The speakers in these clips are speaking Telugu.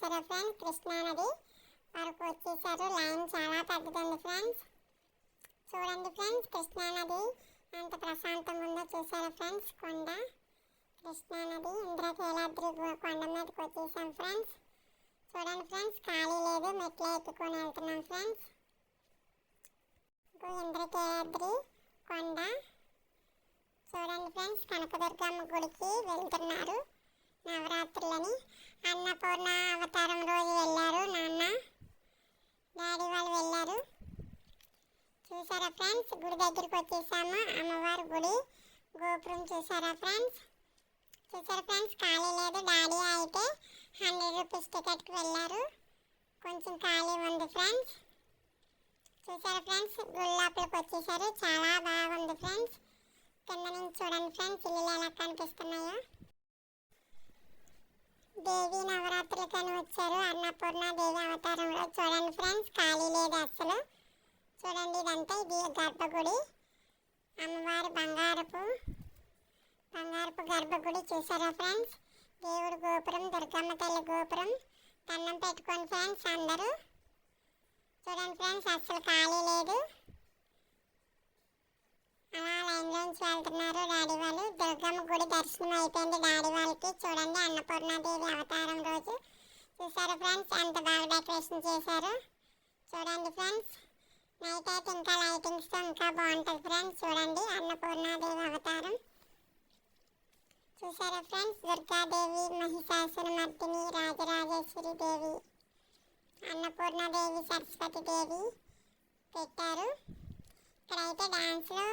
చూసారా ఫ్రెండ్స్, కృష్ణానది వరకు వచ్చేసారు. లైన్ చాలా పెద్దదండి ఫ్రెండ్స్. చూడండి ఫ్రెండ్స్, కృష్ణానది ఎంత ప్రశాంతంగా ఉందో చూసారా ఫ్రెండ్స్. కొండ కృష్ణానది ఇంద్రకీలాద్రి కొండ మీదకి వచ్చేసాం ఫ్రెండ్స్. చూడండి ఫ్రెండ్స్, ఖాళీ లేదు, మెట్లు ఎత్తుకొని వెళ్తున్నాం ఫ్రెండ్స్. ఇంద్రకీలాద్రి కొండ చూడండి ఫ్రెండ్స్, కనకదుర్గమ్మ గుడికి వెళ్తున్నారు నవరాత్రులని. అన్నపూర్ణ అవతారం రోజు వెళ్ళారు నాన్న డాడీ వాళ్ళు వెళ్ళారు. చూసారా ఫ్రెండ్స్, గుడి దగ్గరికి వచ్చేసాము. అమ్మవారి గుడి గోపురం చూసారా ఫ్రెండ్స్. చూసారా ఫ్రెండ్స్, ఖాళీ లేదు. డాడీ అయితే 100 రూపీస్ టికెట్కి వెళ్ళారు. కొంచెం ఖాళీ ఉంది ఫ్రెండ్స్. చూసారా ఫ్రెండ్స్, గుడి లోపలికి వచ్చేసారు. చాలా బాగుంది ఫ్రెండ్స్. కింద నుంచి చూడండి ఫ్రెండ్స్, ఇల్లు ఎలా కనిపిస్తున్నాయో. దేవి నవరాత్రులకని వచ్చారు అన్నపూర్ణ దేవి అవతారంలో. చూడండి ఫ్రెండ్స్, ఖాళీ లేదు అస్సలు. చూడండి, ఇదంతా ఇది గర్భగుడి, అమ్మవారి బంగారపు గర్భగుడి చూసారా ఫ్రెండ్స్. దేవుడు గోపురం, దుర్గమ్మ తల్లి గోపురం. దండం పెట్టుకోండి ఫ్రెండ్స్ అందరూ. చూడండి ఫ్రెండ్స్, అస్సలు ఖాళీ లేదు. అలా లైన్లోంచి వెళ్తున్నారు డాడీ వాళ్ళు. దుర్గమ్మ గుడి దర్శనం అయిపోయింది డాడీ వాళ్ళకి. చూడండి, అన్నపూర్ణాదేవి అవతారం రోజు చూసారు ఫ్రెండ్స్, ఎంత బాగా డెకరేషన్ చేశారు. చూడండి ఫ్రెండ్స్, నైట్ అయితే ఇంకా లైటింగ్స్తో ఇంకా బాగుంటుంది ఫ్రెండ్స్. చూడండి, అన్నపూర్ణాదేవి అవతారం చూసారా ఫ్రెండ్స్. దుర్గాదేవి, మహిషాసురమర్దిని, రాజరాజేశ్వరి దేవి, అన్నపూర్ణాదేవి, సరస్వతి దేవి పెట్టారు. ఇక్కడైతే డాన్స్లో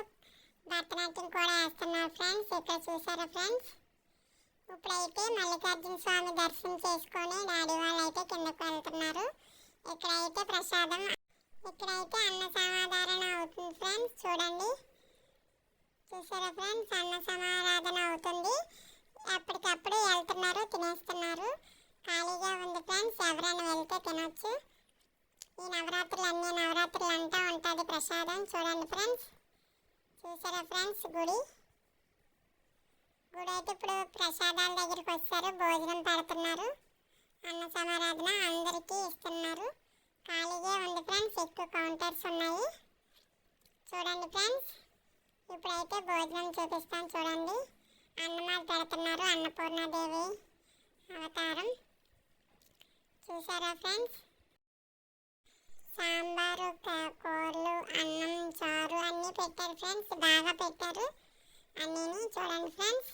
భరతనాట్యం కూడా వేస్తున్నారు ఫ్రెండ్స్. ఇక్కడ చూసారా ఫ్రెండ్స్. ఇప్పుడైతే మల్లికార్జున స్వామి దర్శనం చేసుకొని డాడీ వాళ్ళు అయితే కిందకు వెళ్తున్నారు. ఇక్కడైతే ప్రసాదం, ఇక్కడైతే అన్న సమాధారణ అవుతుంది ఫ్రెండ్స్. చూడండి, చూసారా ఫ్రెండ్స్, అన్న సమారాధన అవుతుంది. ఎప్పటికప్పుడు వెళ్తున్నారు, తినేస్తున్నారు. ఖాళీగా ఉంది ఫ్రెండ్స్, ఎవరైనా వెళ్తే తినొచ్చు. ఈ నవరాత్రులు అన్ని నవరాత్రులు అంతా ఉంటుంది ప్రసాదం. చూడండి ఫ్రెండ్స్, చూసారా ఫ్రెండ్స్. గుడి అయితే ఇప్పుడు ప్రసాదాల దగ్గరికి వస్తారు, భోజనం పెడుతున్నారు. అన్న సమారాధన అందరికీ ఇస్తున్నారు. ఖాళీగా ఉంది ఫ్రెండ్స్, ఎక్కువ కౌంటర్స్ ఉన్నాయి. చూడండి ఫ్రెండ్స్, ఇప్పుడైతే భోజనం చూపిస్తాను. చూడండి, అన్నమాలు పెడుతున్నారు, అన్నపూర్ణాదేవి అవతారం చూసారా ఫ్రెండ్స్. సాంబారు, కూరలు, అన్నం, చారు అన్నీ పెట్టారు ఫ్రెండ్స్. బాగా పెట్టారు అన్నీని. చూడండి ఫ్రెండ్స్,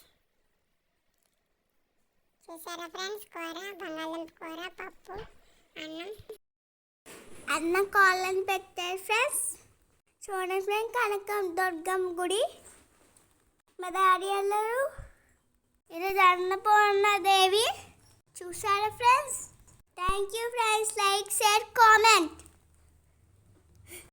చూసారా ఫ్రెండ్స్. కూర, బంగాళదుంప కూర, పప్పు, అన్నం కాళ్ళని పెట్టారు ఫ్రెండ్స్. చూడండి ఫ్రెండ్స్, కనకం దుర్గమ్మ గుడి. మా డాడీ వెళ్ళారు. ఈరోజు అన్నపూర్ణాదేవి చూసారా friends. Thank you friends. Like, share, comment.